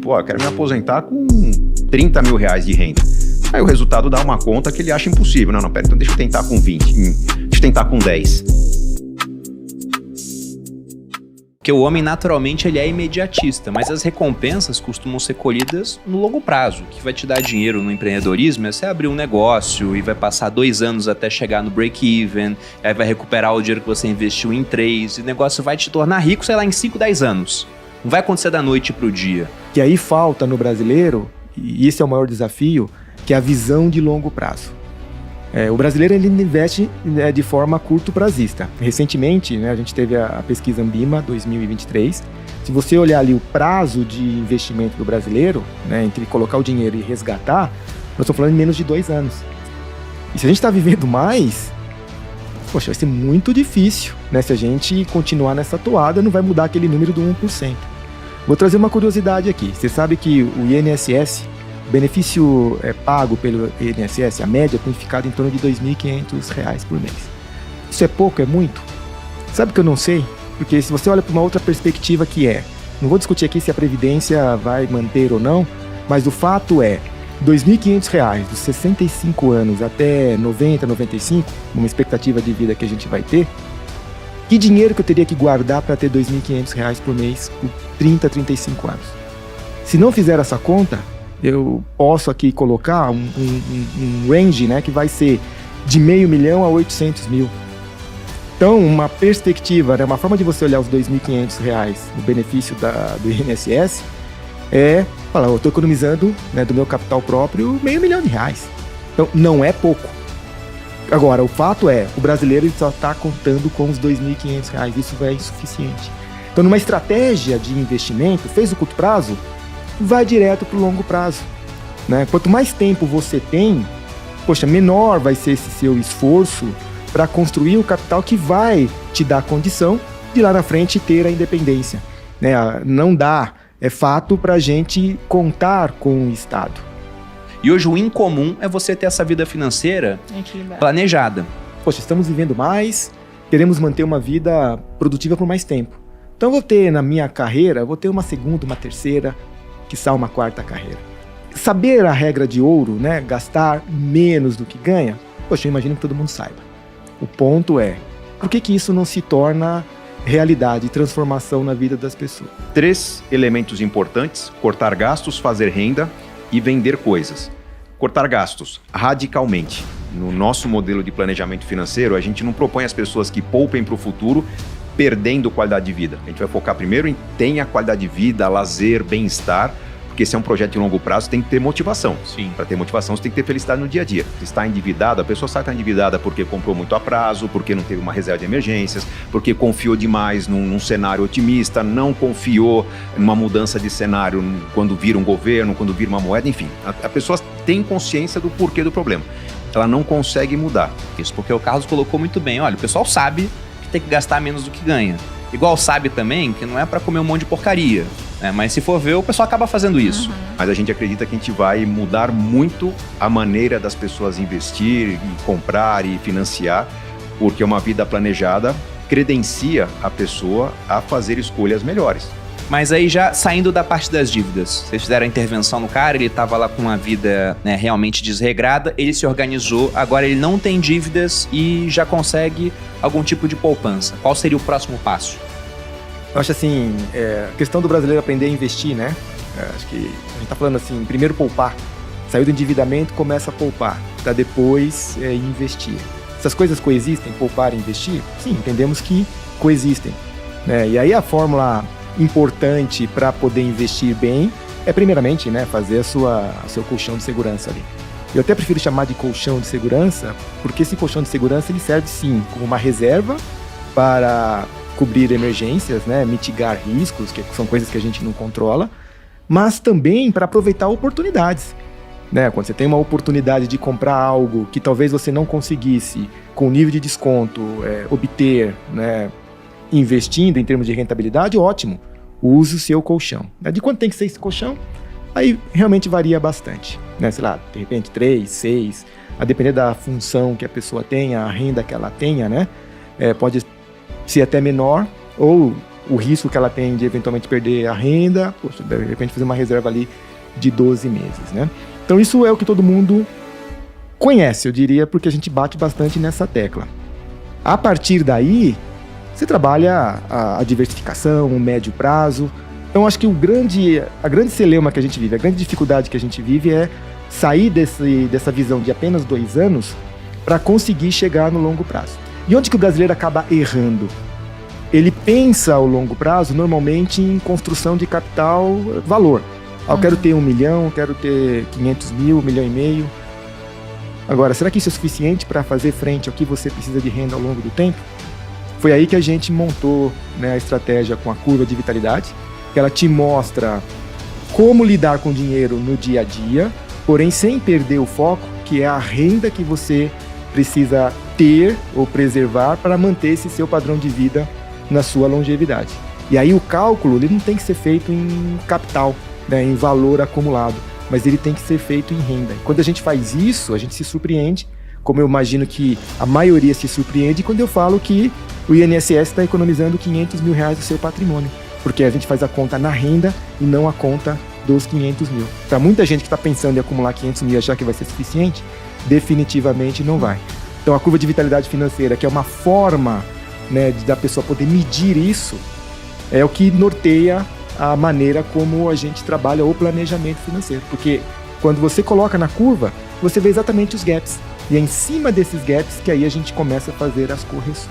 Pô, eu quero me aposentar com 30 mil reais de renda. Aí o resultado dá uma conta que ele acha impossível. Não, pera, então deixa eu tentar com 20, deixa eu tentar com 10. Porque o homem, naturalmente, ele é imediatista, mas as recompensas costumam ser colhidas no longo prazo. O que vai te dar dinheiro no empreendedorismo é você abrir um negócio e vai passar 2 anos até chegar no break-even, aí vai recuperar o dinheiro que você investiu em 3, e o negócio vai te tornar rico, sei lá, em 5, 10 anos. Não vai acontecer da noite pro dia. Que aí falta no brasileiro, e esse é o maior desafio, que é a visão de longo prazo. O brasileiro ele investe de forma curto-prazista. Recentemente, a gente teve a pesquisa Ambima 2023. Se você olhar ali o prazo de investimento do brasileiro, entre colocar o dinheiro e resgatar, nós estamos falando em menos de 2 anos. E se a gente está vivendo mais, poxa, vai ser muito difícil, se a gente continuar nessa toada, não vai mudar aquele número do 1%. Vou trazer uma curiosidade aqui. Você sabe que o INSS, o benefício pago pelo INSS, a média tem ficado em torno de R$ 2.500 por mês. Isso é pouco? É muito? Sabe que eu não sei? Porque se você olha para uma outra perspectiva não vou discutir aqui se a Previdência vai manter ou não, mas o fato é, R$ 2.500 dos 65 anos até 90, 95, uma expectativa de vida que a gente vai ter, que dinheiro que eu teria que guardar para ter R$ 2.500 por mês por 30, 35 anos? Se não fizer essa conta, eu posso aqui colocar um range, que vai ser de R$500 mil a R$800 mil. Então, uma perspectiva, uma forma de você olhar os R$ 2.500 no benefício do INSS é falar, eu estou economizando do meu capital próprio R$500 mil. Então, não é pouco. Agora, o fato é, o brasileiro só está contando com os R$ 2.500, isso é insuficiente. Então, numa estratégia de investimento, fez o curto prazo, vai direto para o longo prazo. Quanto mais tempo você tem, menor vai ser esse seu esforço para construir o capital que vai te dar condição de lá na frente ter a independência. Não dá, é fato para a gente contar com o Estado. E hoje o incomum é você ter essa vida financeira planejada. Estamos vivendo mais, queremos manter uma vida produtiva por mais tempo. Então eu vou ter na minha carreira, vou ter uma segunda, uma terceira, quiçá uma 4ª carreira. Saber a regra de ouro, gastar menos do que ganha, eu imagino que todo mundo saiba. O ponto é, por que isso não se torna realidade, transformação na vida das pessoas? 3 elementos importantes: cortar gastos, fazer renda e vender coisas. Cortar gastos radicalmente. No nosso modelo de planejamento financeiro, a gente não propõe às pessoas que poupem para o futuro, perdendo qualidade de vida. A gente vai focar primeiro em tenha qualidade de vida, lazer, bem-estar, porque se é um projeto de longo prazo, tem que ter motivação. Sim. Para ter motivação, você tem que ter felicidade no dia a dia. Se está endividado, a pessoa sabe que está endividada porque comprou muito a prazo, porque não teve uma reserva de emergências, porque confiou demais num cenário otimista, não confiou numa mudança de cenário quando vira um governo, quando vira uma moeda, enfim. A pessoa tem consciência do porquê do problema. Ela não consegue mudar. Isso porque o Carlos colocou muito bem. Olha, o pessoal sabe tem que gastar menos do que ganha. Igual sabe também que não é para comer um monte de porcaria, mas se for ver, o pessoal acaba fazendo isso. Mas a gente acredita que a gente vai mudar muito a maneira das pessoas investir, e comprar e financiar, porque uma vida planejada credencia a pessoa a fazer escolhas melhores. Mas aí já saindo da parte das dívidas, vocês fizeram a intervenção no cara, ele estava lá com uma vida realmente desregrada, ele se organizou, agora ele não tem dívidas e já consegue algum tipo de poupança. Qual seria o próximo passo? Eu acho assim, a questão do brasileiro aprender a investir, acho que a gente está falando assim, primeiro poupar, saiu do endividamento, começa a poupar, para depois investir. Essas coisas coexistem, poupar e investir? Sim, entendemos que coexistem. E aí a fórmula importante para poder investir bem é primeiramente fazer seu colchão de segurança ali. Eu até prefiro chamar de colchão de segurança, porque esse colchão de segurança ele serve sim como uma reserva para cobrir emergências, mitigar riscos, que são coisas que a gente não controla, mas também para aproveitar oportunidades. Quando você tem uma oportunidade de comprar algo que talvez você não conseguisse, com nível de desconto, obter, investindo em termos de rentabilidade, ótimo. Use o seu colchão. De quanto tem que ser esse colchão? Aí realmente varia bastante. Sei lá, de repente 3, 6, a depender da função que a pessoa tenha, a renda que ela tenha, pode ser até menor, ou o risco que ela tem de eventualmente perder a renda, poxa, de repente fazer uma reserva ali de 12 meses, né? Então isso é o que todo mundo conhece, eu diria, porque a gente bate bastante nessa tecla. A partir daí, você trabalha a diversificação, o médio prazo. Então acho que a grande celeuma que a gente vive, a grande dificuldade que a gente vive é sair dessa visão de apenas 2 anos para conseguir chegar no longo prazo. E onde que o brasileiro acaba errando? Ele pensa ao longo prazo, normalmente, em construção de capital valor. Eu quero ter 1 milhão, quero ter 500 mil, 1,5 milhão. Agora, será que isso é suficiente para fazer frente ao que você precisa de renda ao longo do tempo? Foi aí que a gente montou, né, a estratégia com a curva de vitalidade, que ela te mostra como lidar com o dinheiro no dia a dia, porém sem perder o foco, que é a renda que você precisa ter ou preservar para manter esse seu padrão de vida na sua longevidade. E aí o cálculo ele não tem que ser feito em capital, né, em valor acumulado, mas ele tem que ser feito em renda. Quando a gente faz isso, a gente se surpreende, como eu imagino que a maioria se surpreende quando eu falo que o INSS está economizando 500 mil reais do seu patrimônio, porque a gente faz a conta na renda e não a conta dos 500 mil. Para muita gente que está pensando em acumular 500 mil e achar que vai ser suficiente, definitivamente não vai. Então a curva de vitalidade financeira, que é uma forma, né, da pessoa poder medir isso, é o que norteia a maneira como a gente trabalha o planejamento financeiro. Porque quando você coloca na curva, você vê exatamente os gaps. E é em cima desses gaps que aí a gente começa a fazer as correções.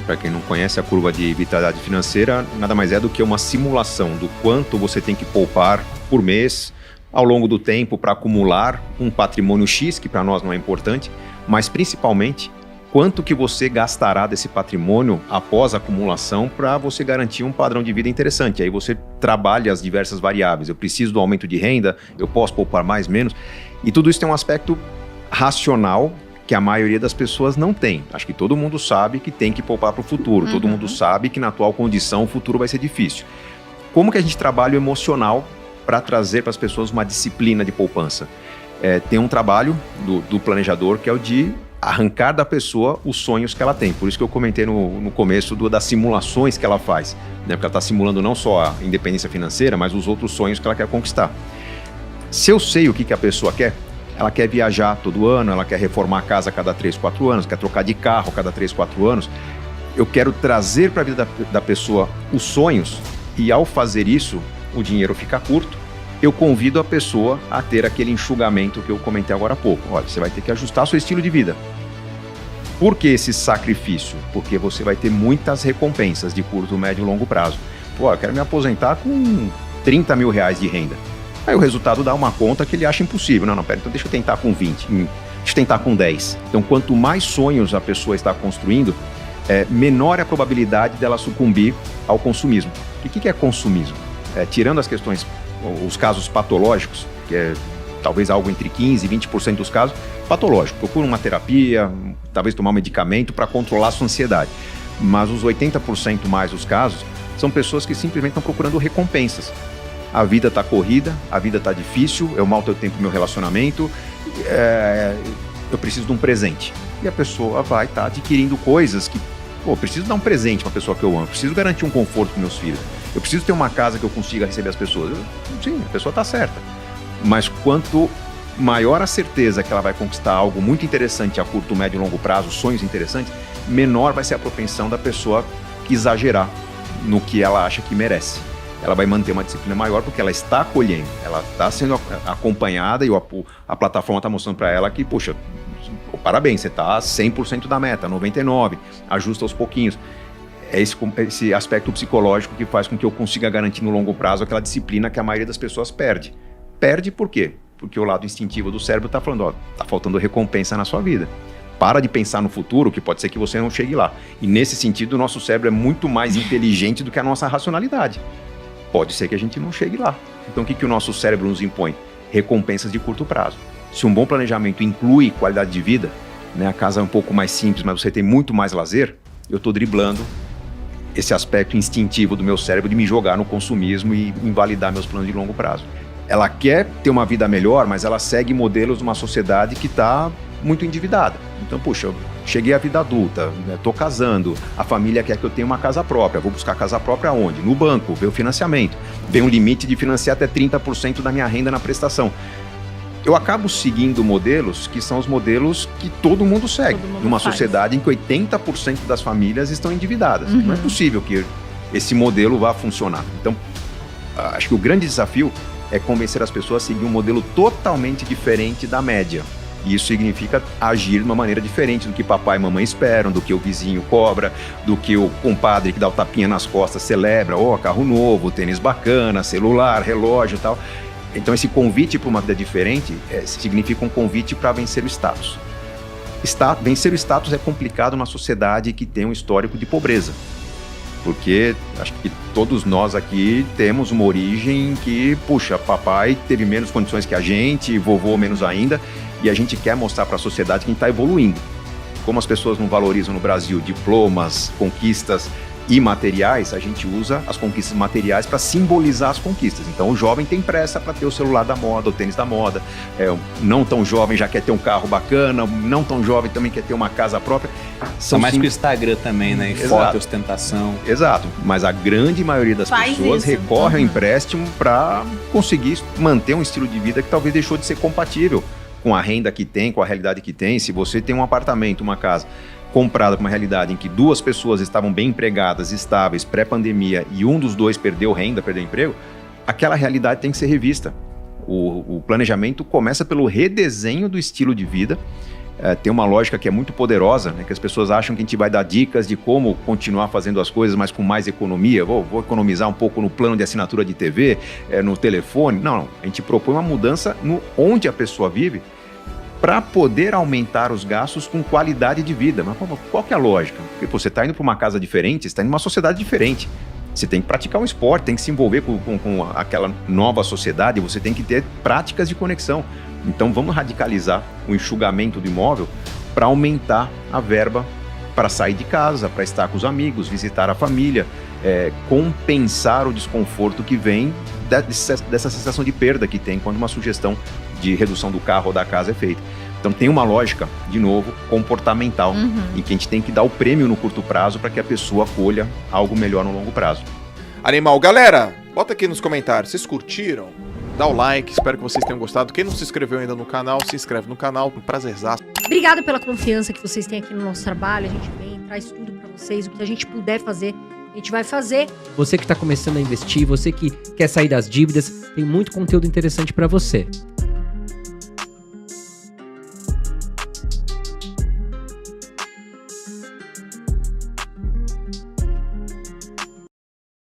Para quem não conhece, a curva de vitalidade financeira nada mais é do que uma simulação do quanto você tem que poupar por mês ao longo do tempo para acumular um patrimônio X, que para nós não é importante, mas principalmente quanto que você gastará desse patrimônio após a acumulação para você garantir um padrão de vida interessante. Aí você trabalha as diversas variáveis. Eu preciso do aumento de renda, eu posso poupar mais, menos. E tudo isso tem um aspecto racional que a maioria das pessoas não tem. Acho que todo mundo sabe que tem que poupar para o futuro. Todo mundo sabe que na atual condição o futuro vai ser difícil. Como que a gente trabalha o emocional para trazer para as pessoas uma disciplina de poupança? Tem um trabalho do planejador que é o de arrancar da pessoa os sonhos que ela tem. Por isso que eu comentei no começo das simulações que ela faz, né? Porque ela está simulando não só a independência financeira, mas os outros sonhos que ela quer conquistar. Se eu sei o que a pessoa quer, ela quer viajar todo ano, ela quer reformar a casa a cada 3, 4 anos, quer trocar de carro a cada 3, 4 anos. Eu quero trazer para a vida da pessoa os sonhos e, ao fazer isso, o dinheiro fica curto. Eu convido a pessoa a ter aquele enxugamento que eu comentei agora há pouco. Olha, você vai ter que ajustar seu estilo de vida. Por que esse sacrifício? Porque você vai ter muitas recompensas de curto, médio e longo prazo. Pô, eu quero me aposentar com 30 mil reais de renda. Aí o resultado dá uma conta que ele acha impossível. Não, pera, então deixa eu tentar com 20, deixa eu tentar com 10. Então, quanto mais sonhos a pessoa está construindo, menor é a probabilidade dela sucumbir ao consumismo. E o que é consumismo? Tirando as questões, os casos patológicos, que é talvez algo entre 15% e 20% dos casos, patológico. Procura uma terapia, talvez tomar um medicamento para controlar a sua ansiedade. Mas os 80% mais dos casos são pessoas que simplesmente estão procurando recompensas. A vida está corrida, a vida está difícil, eu mal tenho tempo no meu relacionamento, eu preciso de um presente. E a pessoa vai estar adquirindo coisas que, eu preciso dar um presente para a pessoa que eu amo, eu preciso garantir um conforto para meus filhos, eu preciso ter uma casa que eu consiga receber as pessoas. Sim, a pessoa está certa. Mas quanto maior a certeza que ela vai conquistar algo muito interessante a curto, médio e longo prazo, sonhos interessantes, menor vai ser a propensão da pessoa que exagerar no que ela acha que merece. Ela vai manter uma disciplina maior porque ela está colhendo, ela está sendo acompanhada e a plataforma está mostrando para ela que, poxa, parabéns, você está 100% da meta, 99%, ajusta aos pouquinhos. É esse aspecto psicológico que faz com que eu consiga garantir no longo prazo aquela disciplina que a maioria das pessoas perde. Perde por quê? Porque o lado instintivo do cérebro está falando, está faltando recompensa na sua vida. Para de pensar no futuro, que pode ser que você não chegue lá. E nesse sentido, o nosso cérebro é muito mais inteligente do que a nossa racionalidade. Pode ser que a gente não chegue lá. Então o que o nosso cérebro nos impõe? Recompensas de curto prazo. Se um bom planejamento inclui qualidade de vida, né, a casa é um pouco mais simples, mas você tem muito mais lazer, eu estou driblando esse aspecto instintivo do meu cérebro de me jogar no consumismo e invalidar meus planos de longo prazo. Ela quer ter uma vida melhor, mas ela segue modelos de uma sociedade que está muito endividada. Então, puxa, eu cheguei à vida adulta, estou casando, a família quer que eu tenha uma casa própria, vou buscar casa própria onde? No banco, vê o financiamento, vê um limite de financiar até 30% da minha renda na prestação. Eu acabo seguindo modelos que são os modelos que todo mundo segue, numa sociedade em que 80% das famílias estão endividadas. Não é possível que esse modelo vá funcionar. Então, acho que o grande desafio é convencer as pessoas a seguir um modelo totalmente diferente da média. E isso significa agir de uma maneira diferente do que papai e mamãe esperam, do que o vizinho cobra, do que o compadre que dá o tapinha nas costas celebra, carro novo, tênis bacana, celular, relógio e tal. Então esse convite para uma vida diferente significa um convite para vencer o status. Vencer o status é complicado numa sociedade que tem um histórico de pobreza. Porque acho que todos nós aqui temos uma origem que, puxa, papai teve menos condições que a gente, vovô menos ainda, e a gente quer mostrar para a sociedade que a gente está evoluindo. Como as pessoas não valorizam no Brasil diplomas, conquistas imateriais, a gente usa as conquistas materiais para simbolizar as conquistas. Então o jovem tem pressa para ter o celular da moda, o tênis da moda, não tão jovem já quer ter um carro bacana, não tão jovem também quer ter uma casa própria. São mais que o Instagram também, né? Foto, ostentação. Exato, mas a grande maioria das pessoas recorre ao empréstimo para conseguir manter um estilo de vida que talvez deixou de ser compatível com a renda que tem, com a realidade que tem. Se você tem um apartamento, uma casa comprada para uma realidade em que duas pessoas estavam bem empregadas, estáveis, pré-pandemia, e um dos dois perdeu renda, perdeu emprego, aquela realidade tem que ser revista. O planejamento começa pelo redesenho do estilo de vida. Tem uma lógica que é muito poderosa, né, que as pessoas acham que a gente vai dar dicas de como continuar fazendo as coisas, mas com mais economia. Vou economizar um pouco no plano de assinatura de TV, no telefone. Não, a gente propõe uma mudança no onde a pessoa vive, para poder aumentar os gastos com qualidade de vida. Mas qual que é a lógica? Porque você está indo para uma casa diferente, você está indo para uma sociedade diferente. Você tem que praticar um esporte, tem que se envolver com aquela nova sociedade, você tem que ter práticas de conexão. Então vamos radicalizar o enxugamento do imóvel para aumentar a verba para sair de casa, para estar com os amigos, visitar a família, compensar o desconforto que vem dessa sensação de perda que tem quando uma sugestão de redução do carro ou da casa é feita. Então tem uma lógica, de novo, comportamental, em que a gente tem que dar o prêmio no curto prazo para que a pessoa colha algo melhor no longo prazo. Animal. Galera, bota aqui nos comentários, vocês curtiram? Dá o like, espero que vocês tenham gostado. Quem não se inscreveu ainda no canal, se inscreve no canal, um prazerzaço. Obrigada pela confiança que vocês têm aqui no nosso trabalho, a gente vem, traz tudo para vocês, o que a gente puder fazer, a gente vai fazer. Você que está começando a investir, você que quer sair das dívidas, tem muito conteúdo interessante para você.